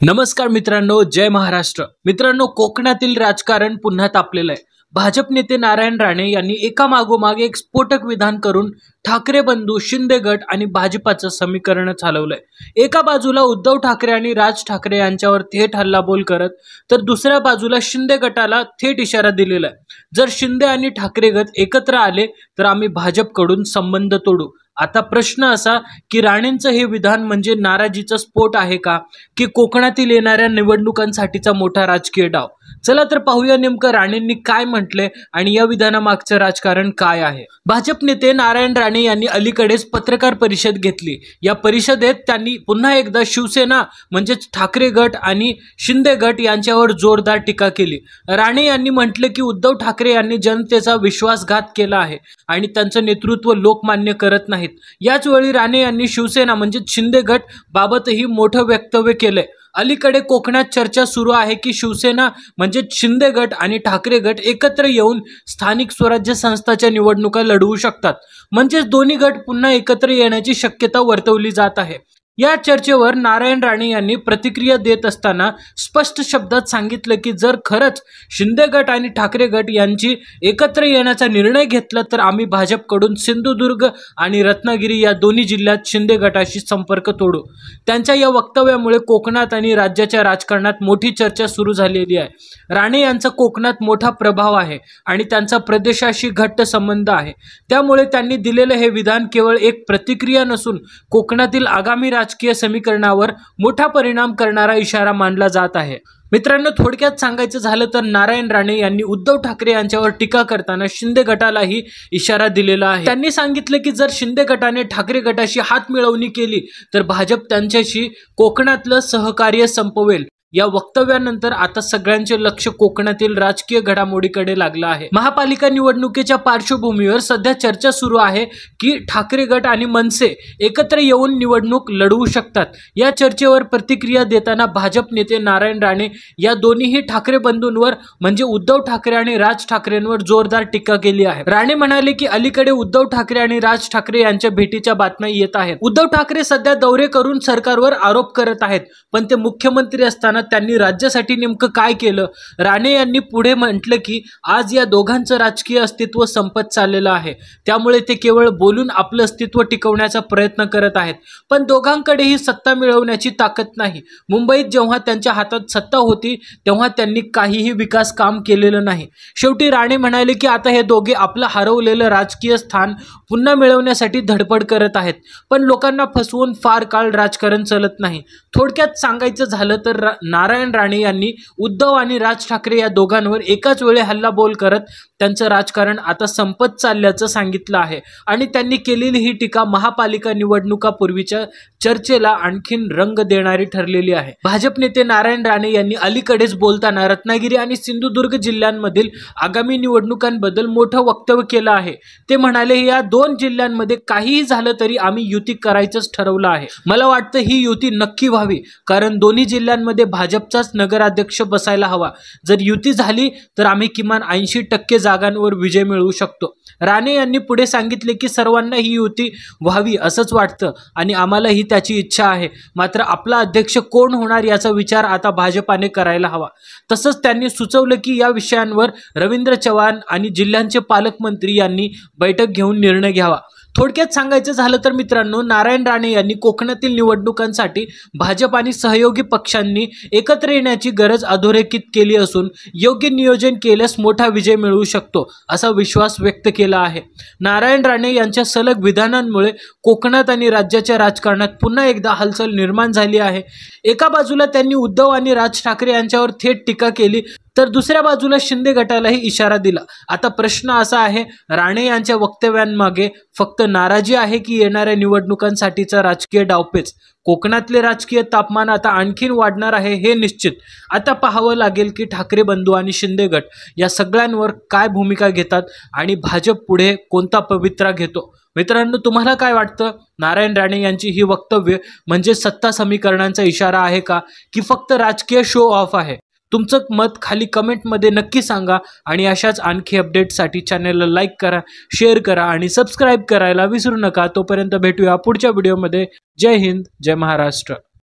नमस्कार मित्रांनो, जय महाराष्ट्र। मित्रांनो, कोकणातील राजकारण पुन्हा तापलेलं आहे। भाजप नेते नारायण राणे यांनी एका मागोमाग एक स्फोटक विधान करून ठाकरे बंधू, शिंदे गट आणि भाजपाचं समीकरण चालवलंय। एका बाजूला उद्धव ठाकरे आणि राज ठाकरे यांच्यावर थेट हल्लाबोल करत, तर दुसऱ्या बाजूला शिंदे गटाला थेट इशारा दिलेला आहे। जर शिंदे आणि ठाकरे गट एकत्र आले तर आम्ही भाजपकडून संबंध तोडू। आता प्रश्न असा की राणेंचं हे विधान म्हणजे नाराजीचा स्फोट आहे का, की कोकणातील येणाऱ्या निवडणुकांसाठीचा मोठा राजकीय डाव? चला तर पाहूया नेमकं राणेंनी काय म्हटले आणि या विधानामागचं राजकारण काय आहे। भाजप नेते नारायण राणे यांनी अलीकडेच पत्रकार परिषद घेतली। या परिषदेत त्यांनी पुन्हा एकदा शिवसेना म्हणजेच ठाकरे गट आणि शिंदे गट यांच्यावर जोरदार टीका केली। राणे यांनी म्हटले की उद्धव ठाकरे यांनी जनतेचा विश्वासघात केला आहे आणि त्यांचं नेतृत्व लोकमान्य करत नाहीत। याच वेळी राणे यांनी शिवसेना म्हणजेच शिंदे गट बाबतही मोठं वक्तव्य केलंय। अलीकडे कोकणात चर्चा सुरू आहे की शिवसेना म्हणजे शिंदे गट आणि ठाकरे गट एकत्र येऊन स्थानिक स्वराज्य संस्थांच्या निवडणुका लढवू शकतात, म्हणजे दोन्ही गट पुन्हा एकत्र येण्याची शक्यता वर्तवली जात आहे। या चर्चेवर नारायण राणे यांनी प्रतिक्रिया देत असताना स्पष्ट शब्दात सांगितलं की जर खरंच शिंदे गट आणि ठाकरे गट यांची एकत्र येण्याचा निर्णय घेतला तर आम्ही भाजपकडून सिंधुदुर्ग आणि रत्नागिरी या दोन्ही जिल्ह्यात शिंदे गटाशी संपर्क तोडू। त्यांच्या या वक्तव्यामुळे कोकणात आणि राज्याच्या राजकारणात मोठी चर्चा सुरू झालेली आहे। राणे यांचा कोकणात मोठा प्रभाव आहे आणि त्यांचा प्रदेशाशी घट्ट संबंध आहे, त्यामुळे त्यांनी दिलेलं हे विधान केवळ एक प्रतिक्रिया नसून कोकणातील आगामी राजकीय समीकरणावर मोठा परिणाम करणारा इशारा मानला जात आहे। मित्रांनो, थोडक्यात सांगायचं झालं तर नारायण राणे यांनी उद्धव ठाकरे यांच्यावर टीका करताना शिंदे गटालाही इशारा दिलेला आहे। त्यांनी सांगितले की जर शिंदे गटाने ठाकरे गटाशी हातमिळवणी केली तर भाजप त्यांच्याशी कोकणातलं सहकार्य संपवेल। या वक्तव्यानंतर आता सगळ्यांचे लक्ष कोकणातील राजकीय घडामोडीकडे लागलं आहे। महापालिका निवडणुकीच्या पार्श्वभूमीवर सध्या चर्चा सुरू आहे की ठाकरे गट आणि मनसे एकत्र येऊन निवडणूक लढवू शकतात। या चर्चेवर प्रतिक्रिया देताना भाजप नेते नारायण राणे या दोन्हीही ठाकरे बंधूंवर म्हणजे उद्धव ठाकरे आणि राज ठाकरेंवर जोरदार टीका केली आहे। राणे म्हणाले की अलीकडे उद्धव ठाकरे आणि राज ठाकरे यांच्या भेटीच्या बातम्या येत आहेत। उद्धव ठाकरे सध्या दौरे करून सरकारवर आरोप करत आहेत, पण ते मुख्यमंत्री असताना त्यांनी राज्यासाठी नेमकं काय केलं? राणे यांनी पुढे म्हटलं की आज या दोघांचं राजकीय अस्तित्व संपत चाललेलं आहे, त्यामुळे ते केवळ बोलून आपलं अस्तित्व टिकवण्याचा प्रयत्न करत आहेत, पण दोघांकडेही सत्ता मिळवण्याची ताकद नाही। मुंबईत जेव्हा त्यांच्या हातात सत्ता होती तेव्हा त्यांनी काहीही विकास काम केलेलं नाही। शेवटी राणे म्हणाले की आता हे दोघे आपलं हरवलेलं राजकीय स्थान पुन्हा मिळवण्यासाठी धडपड करत आहेत, पण लोकांना फसवून फार काळ राजकारण चालत नाही। थोडक्यात सांगायचं झालं तर नारायण राणे यांनी उद्धव आणि राज ठाकरे या दोघांवर एकाच वेळी हल्लाबोल करत त्यांचं राजकारण आता संपत चालल्याचं सांगितलं आहे आणि त्यांनी केलेली ही टीका महापालिका निवडणुकापूर्वीच्या चर्चेला आणखीन रंग देणारी ठरलेली आहे। भाजप नेते नारायण राणे यांनी अलीकडेच बोलताना रत्नागिरी आणि सिंधुदुर्ग जिल्ह्यांमधील आगामी निवडणुकांबद्दल मोठं वक्तव्य केलं आहे। ते म्हणाले या दोन जिल्ह्यांमध्ये काहीही झालं तरी आम्ही युती करायचंच ठरवलं आहे। मला वाटतं ही युती नक्की व्हावी, कारण दोन्ही जिल्ह्यांमध्ये भाजपचाच नगराध्यक्ष बसायला हवा। जर युती झाली तर आम्ही किमान 80% जागांवर विजय मिळवू शकतो। राणे यांनी पुढे सांगितले की सर्वांना ही युती व्हावी असंच वाटतं आणि आम्हालाही त्याची इच्छा आहे, मात्र आपला अध्यक्ष कोण होणार याचा विचार आता भाजपाने करायला हवा। तसंच त्यांनी सुचवलं की या विषयांवर रवींद्र चव्हाण आणि जिल्ह्यांचे पालकमंत्री यांनी बैठक घेऊन निर्णय घ्यावा। थोडक्यात सांगायचं झालं तर मित्रांनो, नारायण राणे यांनी कोकणातील निवडणुकांसाठी भाजप आणि सहयोगी पक्षांनी एकत्र येण्याची गरज अधोरेखित केली असून योग्य नियोजन केल्यास मोठा विजय मिळवू शकतो असा विश्वास व्यक्त केला आहे। नारायण राणे यांच्या सलग विधानांमुळे कोकणात आणि राज्याच्या राजकारणात पुन्हा एकदा हलचल निर्माण झाली आहे। एका बाजूला त्यांनी उद्धव आणि राज ठाकरे यांच्यावर थेट टीका केली, तर दुसऱ्या बाजूला शिंदे गटालाही इशारा दिला। आता प्रश्न असा आहे, राणे यांच्या वक्तव्यांमागे फक्त नाराजी आहे की येणाऱ्या निवडणुकांसाठीचा राजकीय डावपेच? कोकणातले राजकीय तापमान आता आणखीन वाढणार आहे हे निश्चित। आता पाहावं लागेल की ठाकरे बंधू आणि शिंदे गट या सगळ्यांवर काय भूमिका घेतात आणि भाजप पुढे कोणता पवित्रा घेतो। मित्रांनो, तुम्हाला काय वाटतं? नारायण राणे यांची ही वक्तव्य म्हणजे सत्ता समीकरणांचा इशारा आहे का, की फक्त राजकीय शो ऑफ आहे? तुमचं मत खाली कमेंटमध्ये नक्की सांगा आणि अशाच आणखी अपडेटसाठी चॅनलला लाईक करा, शेअर करा आणि सबस्क्राईब करायला विसरू नका। तोपर्यंत भेटूया पुढच्या व्हिडिओमध्ये। जय हिंद, जय महाराष्ट्र।